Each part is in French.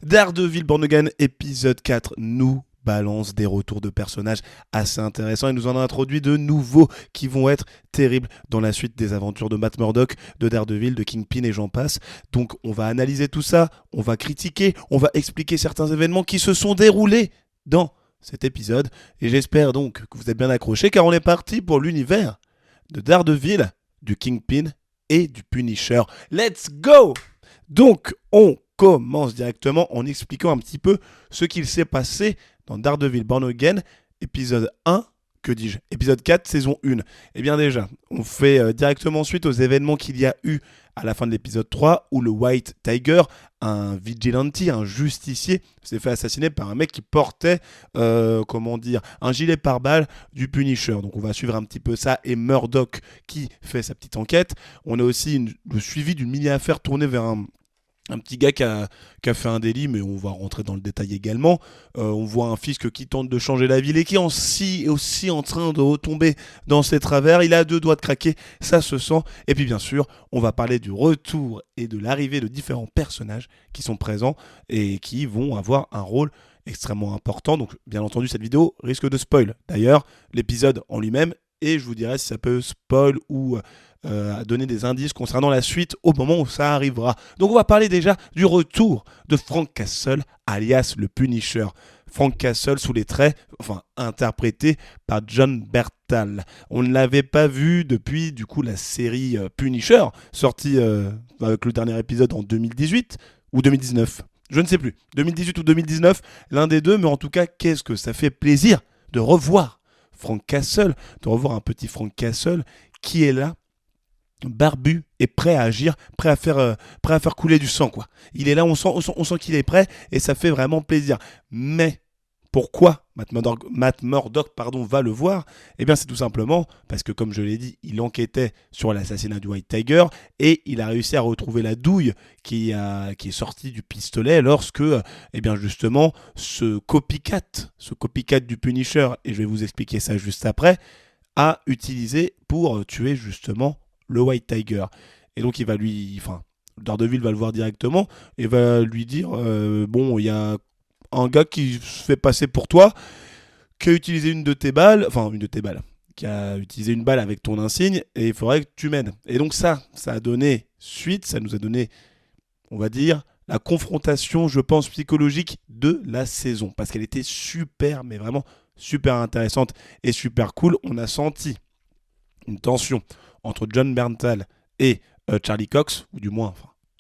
Daredevil Born Again, épisode 4, nous balance des retours de personnages assez intéressants et nous en a introduit de nouveaux qui vont être terribles dans la suite des aventures de Matt Murdock, de Daredevil, de Kingpin et j'en passe. Donc on va analyser tout ça, on va critiquer, on va expliquer certains événements qui se sont déroulés dans cet épisode et j'espère donc que vous êtes bien accrochés car on est parti pour l'univers de Daredevil, du Kingpin et du Punisher. Let's go! Donc on commence directement en expliquant un petit peu ce qu'il s'est passé dans Daredevil Born Again, épisode 1, que dis-je, épisode 4, saison 1. Eh bien déjà, on fait directement suite aux événements qu'il y a eu à la fin de l'épisode 3, où le White Tiger, un vigilante, un justicier, s'est fait assassiner par un mec qui portait, un gilet pare-balles du Punisher. Donc on va suivre un petit peu ça, et Murdock qui fait sa petite enquête. On a aussi le suivi d'une mini-affaire tournée vers un petit gars qui a fait un délit, mais on va rentrer dans le détail également. On voit un fisc qui tente de changer la ville et qui est aussi en train de retomber dans ses travers. Il a 2 doigts de craquer, ça se sent. Et puis bien sûr, on va parler du retour et de l'arrivée de différents personnages qui sont présents et qui vont avoir un rôle extrêmement important. Donc bien entendu, cette vidéo risque de spoil. D'ailleurs, l'épisode en lui-même, et je vous dirai si ça peut spoil ou donner des indices concernant la suite au moment où ça arrivera. Donc on va parler déjà du retour de Frank Castle, alias le Punisher. Frank Castle sous les traits, interprété par Jon Bernthal. On ne l'avait pas vu depuis du coup la série Punisher, sortie avec le dernier épisode en 2018 ou 2019. Je ne sais plus, 2018 ou 2019, l'un des deux, mais en tout cas, qu'est-ce que ça fait plaisir de revoir Frank Castle, de revoir un petit Frank Castle qui est là, barbu et prêt à agir, prêt à faire couler du sang, quoi. Il est là, on sent qu'il est prêt et ça fait vraiment plaisir. Mais pourquoi Matt Murdock va le voir? Eh bien c'est tout simplement parce que, comme je l'ai dit, il enquêtait sur l'assassinat du White Tiger et il a réussi à retrouver la douille qui est sortie du pistolet lorsque, justement, ce copycat du Punisher, et je vais vous expliquer ça juste après, a utilisé pour tuer justement le White Tiger. Et donc Daredevil va le voir directement et va lui dire il y a un gars qui se fait passer pour toi, qui a utilisé qui a utilisé une balle avec ton insigne et il faudrait que tu m'aides. Et donc ça a donné suite, ça nous a donné, on va dire, la confrontation, je pense, psychologique de la saison, parce qu'elle était super, mais vraiment super intéressante et super cool. On a senti une tension entre Jon Bernthal et Charlie Cox, ou du moins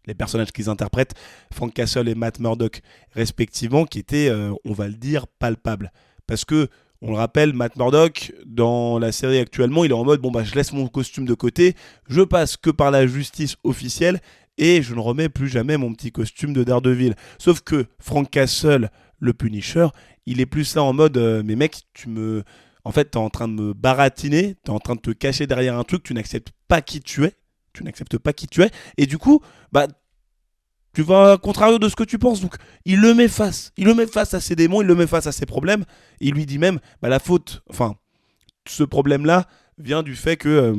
les personnages qu'ils interprètent, Frank Castle et Matt Murdock respectivement, qui étaient, on va le dire, palpables. Parce que, on le rappelle, Matt Murdock, dans la série actuellement, il est en mode, je laisse mon costume de côté, je passe que par la justice officielle, et je ne remets plus jamais mon petit costume de Daredevil. Sauf que Frank Castle, le Punisher, il est plus là en mode, mais mec, en fait, t'es en train de me baratiner, t'es en train de te cacher derrière un truc, tu n'acceptes pas qui tu es, et du coup, tu vas à contrario de ce que tu penses. Donc, il le met face à ses démons, il le met face à ses problèmes, et il lui dit même, ce problème-là vient du fait que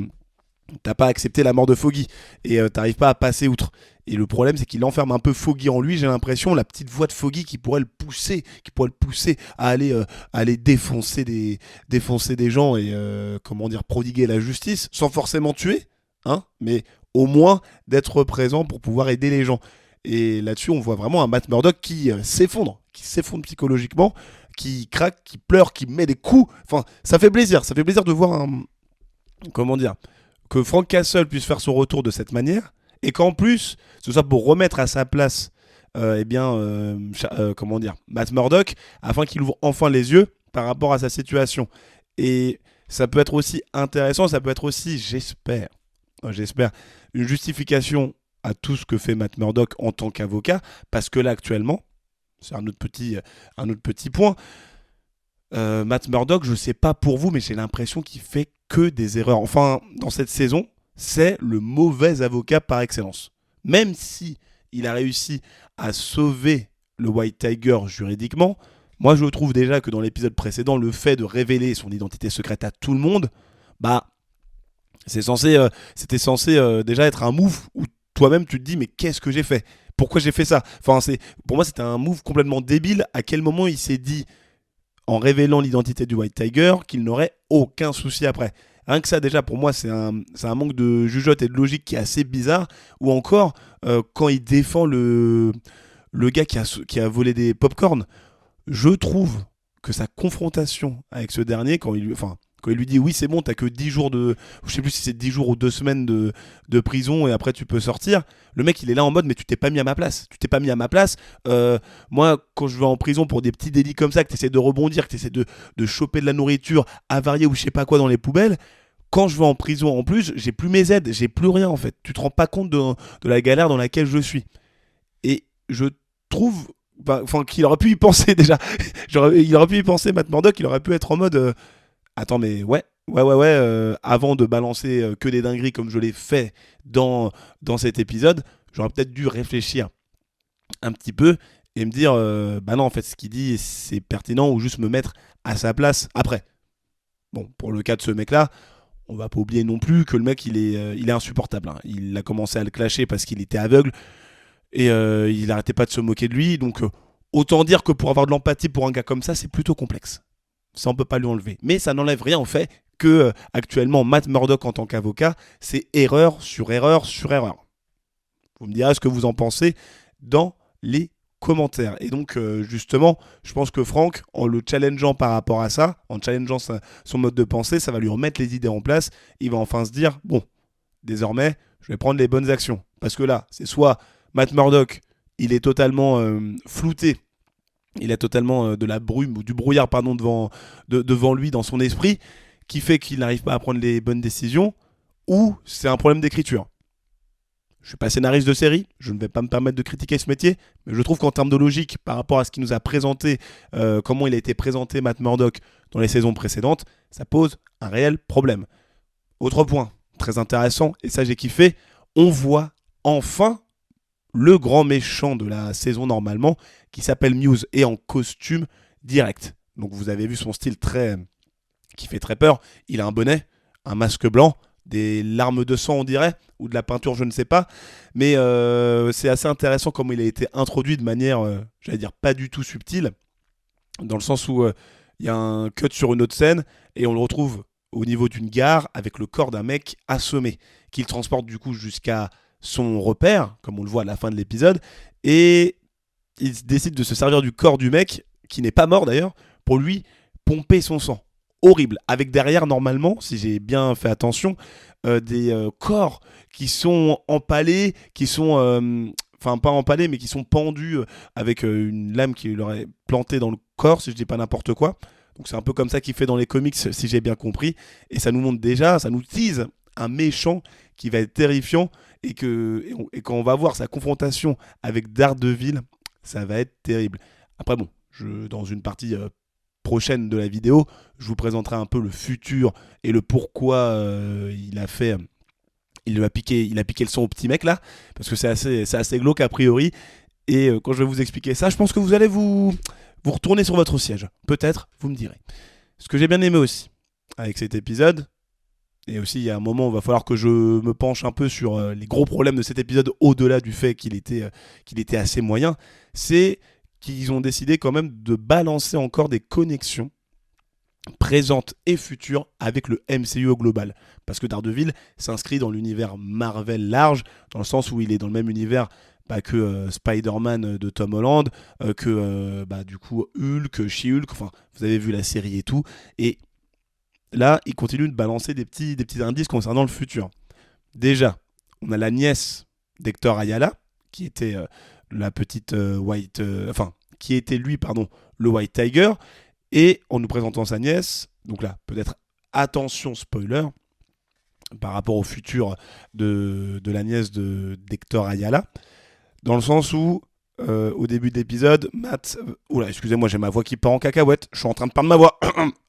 t'as pas accepté la mort de Foggy, et t'arrives pas à passer outre. Et le problème, c'est qu'il enferme un peu Foggy en lui, j'ai l'impression, la petite voix de Foggy qui pourrait le pousser à aller défoncer des gens et prodiguer la justice, sans forcément tuer, mais au moins d'être présent pour pouvoir aider les gens. Et là-dessus, on voit vraiment un Matt Murdock qui s'effondre psychologiquement, qui craque, qui pleure, qui met des coups. Ça fait plaisir de voir que Frank Castle puisse faire son retour de cette manière, et qu'en plus, ce soit pour remettre à sa place Matt Murdock, afin qu'il ouvre enfin les yeux par rapport à sa situation. Et ça peut être aussi intéressant, ça peut être aussi, j'espère, une justification à tout ce que fait Matt Murdock en tant qu'avocat, parce que là actuellement, c'est un autre petit point, Matt Murdock, je sais pas pour vous, mais j'ai l'impression qu'il fait que des erreurs. Enfin, dans cette saison, c'est le mauvais avocat par excellence. Même si il a réussi à sauver le White Tiger juridiquement, moi je trouve déjà que dans l'épisode précédent, le fait de révéler son identité secrète à tout le monde, c'était censé déjà être un move où toi-même tu te dis mais qu'est-ce que j'ai fait ? pourquoi j'ai fait ça. Enfin, pour moi, c'était un move complètement débile. À quel moment il s'est dit, en révélant l'identité du White Tiger, qu'il n'aurait aucun souci après. Rien que ça, déjà, pour moi, c'est un manque de jugeote et de logique qui est assez bizarre. Ou encore, quand il défend le gars qui a volé des pop-corn, je trouve que sa confrontation avec ce dernier, quand il lui dit oui c'est bon, t'as que 10 jours je sais plus si c'est 10 jours ou 2 semaines de prison et après tu peux sortir, le mec il est là en mode mais tu t'es pas mis à ma place, moi quand je vais en prison pour des petits délits comme ça, que t'essaies de rebondir, que t'essaies de choper de la nourriture avariée ou je sais pas quoi dans les poubelles, quand je vais en prison en plus, j'ai plus mes aides, j'ai plus rien en fait, tu te rends pas compte de la galère dans laquelle je suis. Et je trouve qu'il aurait pu y penser déjà. Il aurait pu y penser, Matt Murdock, il aurait pu être en mode attends, mais avant de balancer que des dingueries comme je l'ai fait dans cet épisode, j'aurais peut-être dû réfléchir un petit peu et me dire bah non, en fait, ce qu'il dit, c'est pertinent ou juste me mettre à sa place après. Bon, pour le cas de ce mec-là, on va pas oublier non plus que le mec, il est insupportable. Hein. Il a commencé à le clasher parce qu'il était aveugle. Et il n'arrêtait pas de se moquer de lui. Donc autant dire que pour avoir de l'empathie pour un gars comme ça, c'est plutôt complexe. Ça, on peut pas lui enlever. Mais ça n'enlève rien au fait que actuellement, Matt Murdock en tant qu'avocat, c'est erreur sur erreur sur erreur. Vous me direz ce que vous en pensez dans les commentaires. Et donc justement, je pense que Franck, en le challengeant par rapport à ça, en challengeant son mode de pensée, ça va lui remettre les idées en place. Il va enfin se dire, bon, désormais, je vais prendre les bonnes actions. Parce que là, c'est soit Matt Murdock, il est totalement flouté, il a totalement de la brume ou du brouillard devant lui dans son esprit, qui fait qu'il n'arrive pas à prendre les bonnes décisions, ou c'est un problème d'écriture. Je suis pas scénariste de série, je ne vais pas me permettre de critiquer ce métier, mais je trouve qu'en termes de logique, par rapport à ce qu'il nous a présenté, comment il a été présenté Matt Murdock dans les saisons précédentes, ça pose un réel problème. Autre point, très intéressant, et ça j'ai kiffé, on voit enfin le grand méchant de la saison normalement, qui s'appelle Muse, et en costume direct. Donc vous avez vu son style qui fait très peur. Il a un bonnet, un masque blanc, des larmes de sang on dirait, ou de la peinture je ne sais pas. Mais c'est assez intéressant comment il a été introduit de manière, j'allais dire pas du tout subtile, dans le sens où il y a un cut sur une autre scène, et on le retrouve au niveau d'une gare avec le corps d'un mec assommé, qu'il transporte du coup jusqu'à son repère, comme on le voit à la fin de l'épisode, et il décide de se servir du corps du mec, qui n'est pas mort d'ailleurs, pour lui pomper son sang. Horrible. Avec derrière, normalement, si j'ai bien fait attention, des corps qui sont empalés, qui sont... Enfin, pas empalés, mais qui sont pendus avec une lame qui leur est plantée dans le corps, si je dis pas n'importe quoi. Donc c'est un peu comme ça qu'il fait dans les comics, si j'ai bien compris. Et ça nous montre déjà, ça nous tease un méchant qui va être terrifiant, et quand on va voir sa confrontation avec Daredevil, ça va être terrible. Après bon, dans une partie prochaine de la vidéo, je vous présenterai un peu le futur et le pourquoi il a piqué le son au petit mec là, parce que c'est assez glauque a priori. Et quand je vais vous expliquer ça, je pense que vous allez vous retourner sur votre siège. Peut-être, vous me direz. Ce que j'ai bien aimé aussi avec cet épisode, et aussi il y a un moment où il va falloir que je me penche un peu sur les gros problèmes de cet épisode, au-delà du fait qu'il était assez moyen, c'est qu'ils ont décidé quand même de balancer encore des connexions présentes et futures avec le MCU au global. Parce que Daredevil s'inscrit dans l'univers Marvel large, dans le sens où il est dans le même univers que Spider-Man de Tom Holland, que du coup Hulk, She-Hulk, enfin vous avez vu la série et tout, et là il continue de balancer des petits indices concernant le futur. Déjà, on a la nièce d'Hector Ayala, qui était la petite qui était lui, le White Tiger, et en nous présentant sa nièce, donc là, peut-être attention spoiler, par rapport au futur de la nièce d'Hector Ayala, dans le sens où, au début de l'épisode, Matt... Oula, excusez-moi, j'ai ma voix qui part en cacahuète, je suis en train de perdre ma voix.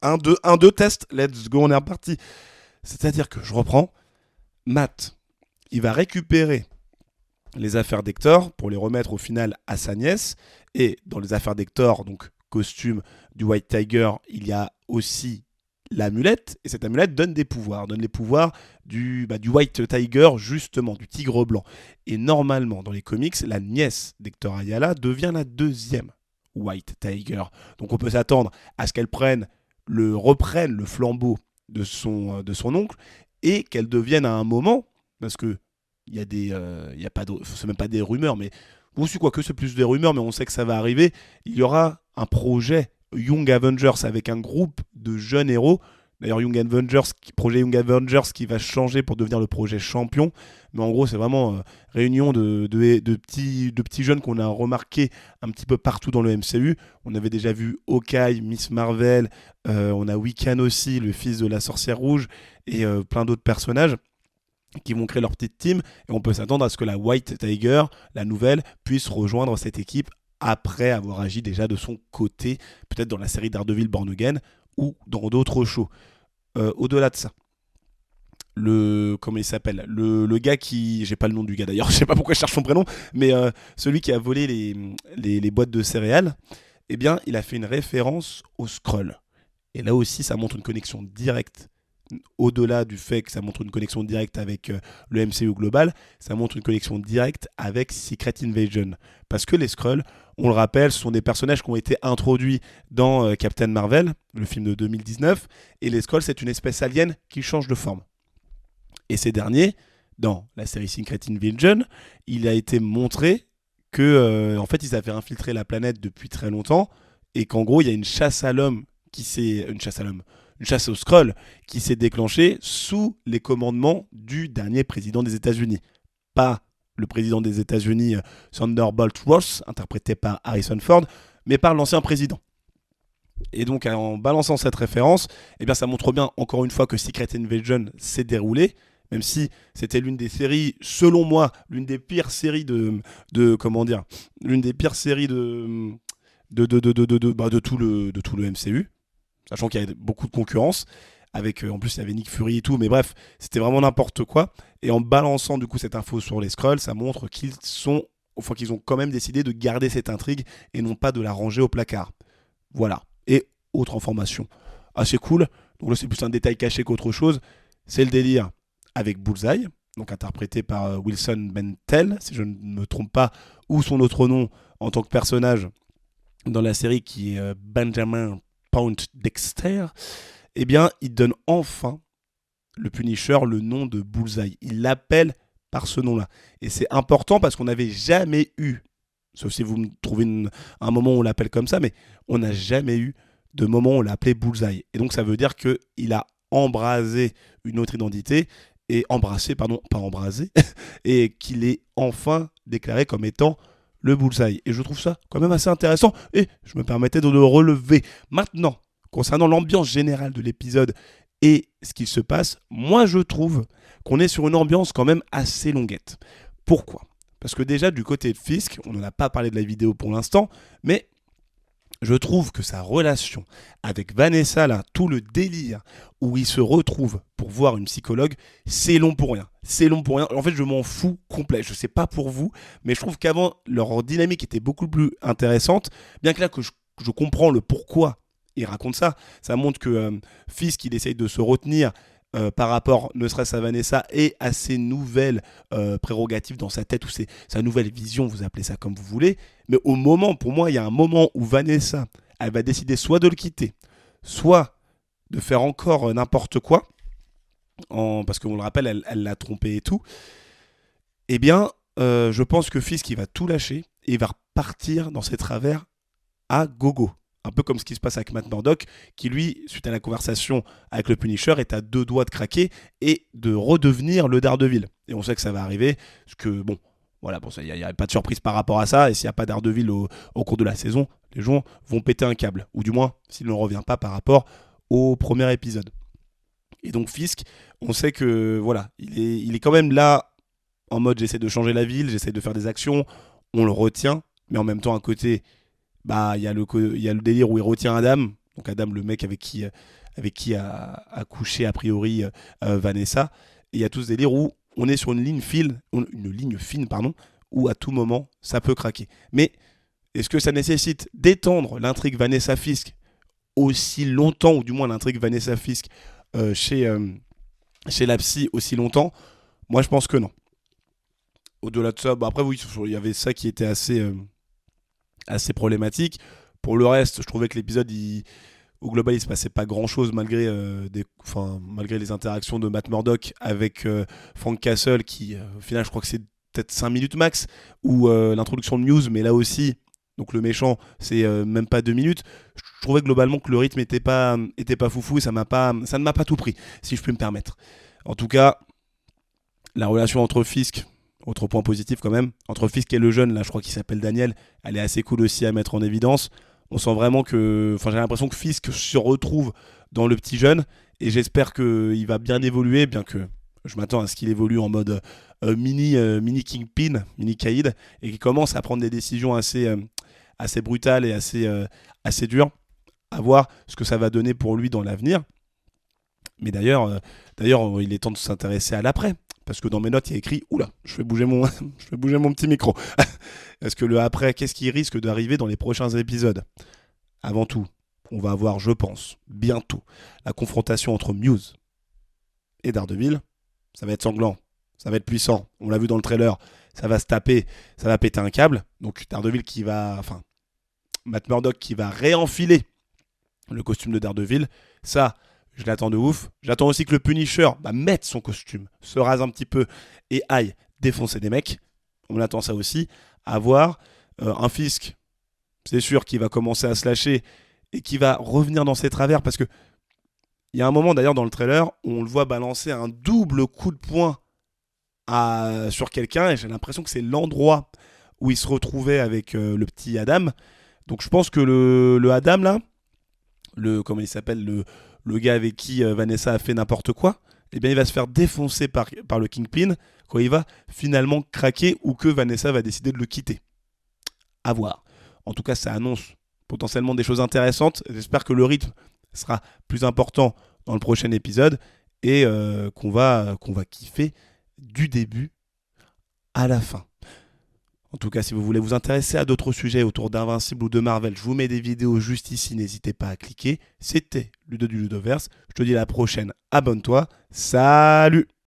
1, 2, test, let's go, on est reparti. C'est-à-dire que je reprends, Matt, il va récupérer les affaires d'Hector pour les remettre au final à sa nièce, et dans les affaires d'Hector, donc costume du White Tiger, il y a aussi l'amulette, et cette amulette donne les pouvoirs du White Tiger, justement, du tigre blanc. Et normalement, dans les comics, la nièce d'Hector Ayala devient la deuxième White Tiger. Donc on peut s'attendre à ce qu'elle reprenne le flambeau de son oncle, et qu'elle devienne à un moment, parce que il y a pas de, c'est même pas des rumeurs, mais aussi quoique c'est plus des rumeurs, mais on sait que ça va arriver, il y aura un projet Young Avengers avec un groupe de jeunes héros. D'ailleurs, projet Young Avengers qui va changer pour devenir le projet Champion. Mais en gros, c'est vraiment réunion de petits jeunes qu'on a remarqué un petit peu partout dans le MCU. On avait déjà vu Hawkeye, Miss Marvel, on a Wiccan aussi, le fils de la sorcière rouge, et plein d'autres personnages qui vont créer leur petite team. Et on peut s'attendre à ce que la White Tiger, la nouvelle, puisse rejoindre cette équipe après avoir agi déjà de son côté, peut-être dans la série Daredevil Born Again ou dans d'autres shows. Au-delà de ça, comment il s'appelle, le gars qui, j'ai pas le nom du gars d'ailleurs, je sais pas pourquoi je cherche son prénom, mais celui qui a volé les boîtes de céréales, eh bien il a fait une référence au Skrull. Et là aussi ça montre une connexion directe. Au-delà du fait que ça montre une connexion directe avec le MCU global, ça montre une connexion directe avec Secret Invasion. Parce que les Skrulls, on le rappelle, ce sont des personnages qui ont été introduits dans Captain Marvel, le film de 2019, et les Skrulls, c'est une espèce alien qui change de forme. Et ces derniers, dans la série Secret Invasion, il a été montré que, en fait, ils avaient infiltré la planète depuis très longtemps, et qu'en gros, il y a une chasse à l'homme une chasse aux Skrulls qui s'est déclenchée sous les commandements du dernier président des États-Unis. Pas le président des États-Unis, Thunderbolt Ross, interprété par Harrison Ford, mais par l'ancien président. Et donc, en balançant cette référence, eh bien, ça montre bien, encore une fois, que Secret Invasion s'est déroulé, même si c'était l'une des séries, selon moi, l'une des pires séries l'une des pires séries de tout le MCU. Sachant qu'il y avait beaucoup de concurrence, avec en plus il y avait Nick Fury et tout, mais bref, c'était vraiment n'importe quoi. Et en balançant du coup cette info sur les Skrulls, ça montre qu'ils ont quand même décidé de garder cette intrigue et non pas de la ranger au placard. Voilà. Et autre information assez cool, donc là c'est plus un détail caché qu'autre chose, c'est le délire avec Bullseye, donc interprété par Wilson Bentel, si je ne me trompe pas, ou son autre nom en tant que personnage dans la série qui est Benjamin Poindexter, eh bien, il donne enfin le Punisher le nom de Bullseye. Il l'appelle par ce nom-là. Et c'est important parce qu'on n'avait jamais eu, sauf si vous me trouvez un moment où on l'appelle comme ça, mais on n'a jamais eu de moment où on l'a appelé Bullseye. Et donc ça veut dire qu'il a embrasé une autre identité, et qu'il est enfin déclaré comme étant le Bullseye. Et je trouve ça quand même assez intéressant, et je me permettais de le relever. Maintenant, concernant l'ambiance générale de l'épisode et ce qu'il se passe, moi je trouve qu'on est sur une ambiance quand même assez longuette. Pourquoi ? Parce que déjà du côté de Fisk, on n'en a pas parlé de la vidéo pour l'instant, mais je trouve que sa relation avec Vanessa, là, tout le délire où il se retrouve pour voir une psychologue, c'est long pour rien. C'est long pour rien. En fait, je m'en fous complet. Je sais pas pour vous, mais je trouve qu'avant, leur dynamique était beaucoup plus intéressante. Bien que là, que je comprends le pourquoi il raconte ça. Ça montre que Fisk, il essaye de se retenir par rapport, ne serait-ce à Vanessa, et à ses nouvelles prérogatives dans sa tête, ou sa nouvelle vision, vous appelez ça comme vous voulez. Mais pour moi, il y a un moment où Vanessa, elle va décider soit de le quitter, soit de faire encore n'importe quoi, parce qu'on le rappelle, elle l'a trompé et tout. Eh bien, je pense que Fisk, il va tout lâcher, et il va repartir dans ses travers à gogo. Un peu comme ce qui se passe avec Matt Murdock, qui lui, suite à la conversation avec le Punisher, est à 2 doigts de craquer et de redevenir le Daredevil. Et on sait que ça va arriver, parce que bon, voilà, il n'y a pas de surprise par rapport à ça, et s'il n'y a pas Daredevil au cours de la saison, les gens vont péter un câble, ou du moins, s'il ne revient pas par rapport au premier épisode. Et donc Fisk, on sait que, voilà, il est quand même là, en mode j'essaie de changer la ville, j'essaie de faire des actions, on le retient, mais en même temps, à côté, il y a le délire où il retient Adam, donc Adam, le mec avec qui a couché a priori Vanessa, et il y a tout ce délire où on est sur une ligne fine, où à tout moment ça peut craquer. Mais est-ce que ça nécessite d'étendre l'intrigue Vanessa Fisk aussi longtemps, ou du moins l'intrigue Vanessa Fisk chez la psy aussi longtemps. Moi, je pense que non. Au-delà de ça, après, oui, il y avait ça qui était assez problématique. Pour le reste, je trouvais que l'épisode, au global, il se passait pas grand-chose malgré les interactions de Matt Murdock avec Frank Castle, qui, au final, je crois que c'est peut-être 5 minutes max, ou l'introduction de Muse, mais là aussi, donc le méchant, c'est même pas 2 minutes. Je trouvais globalement que le rythme était pas foufou, et ça ne m'a pas tout pris, si je puis me permettre. En tout cas, la relation entre Fisk, autre point positif quand même, entre Fisk et le jeune, là je crois qu'il s'appelle Daniel, elle est assez cool aussi à mettre en évidence. On sent vraiment que, j'ai l'impression que Fisk se retrouve dans le petit jeune, et j'espère qu'il va bien évoluer, bien que je m'attends à ce qu'il évolue en mode mini Kingpin, mini Kaïd, et qu'il commence à prendre des décisions assez brutales et assez dures. À voir ce que ça va donner pour lui dans l'avenir. Mais d'ailleurs, il est temps de s'intéresser à l'après. Parce que dans mes notes, il y a écrit « Oula, je fais bouger mon petit micro. » Est-ce que le après, qu'est-ce qui risque d'arriver dans les prochains épisodes ? Avant tout, on va avoir, je pense, bientôt, la confrontation entre Muse et Daredevil. Ça va être sanglant, ça va être puissant. On l'a vu dans le trailer, ça va se taper, ça va péter un câble. Donc Daredevil Matt Murdock qui va réenfiler le costume de Daredevil. Ça, je l'attends de ouf. J'attends aussi que le Punisher mette son costume, se rase un petit peu et aille défoncer des mecs. On attend ça aussi. À voir. Un Fisk, c'est sûr qu'il va commencer à se lâcher et qui va revenir dans ses travers, parce que il y a un moment d'ailleurs dans le trailer où on le voit balancer un double coup de poing sur quelqu'un, et j'ai l'impression que c'est l'endroit où il se retrouvait avec le petit Adam. Donc je pense que le Adam là, comment il s'appelle, le gars avec qui Vanessa a fait n'importe quoi, eh bien il va se faire défoncer par le Kingpin quand il va finalement craquer, ou que Vanessa va décider de le quitter. À voir. En tout cas, ça annonce potentiellement des choses intéressantes. J'espère que le rythme sera plus important dans le prochain épisode, et qu'on va kiffer du début à la fin. En tout cas, si vous voulez vous intéresser à d'autres sujets autour d'Invincible ou de Marvel, je vous mets des vidéos juste ici, n'hésitez pas à cliquer. C'était Ludo du Ludoverse, je te dis à la prochaine, abonne-toi, salut!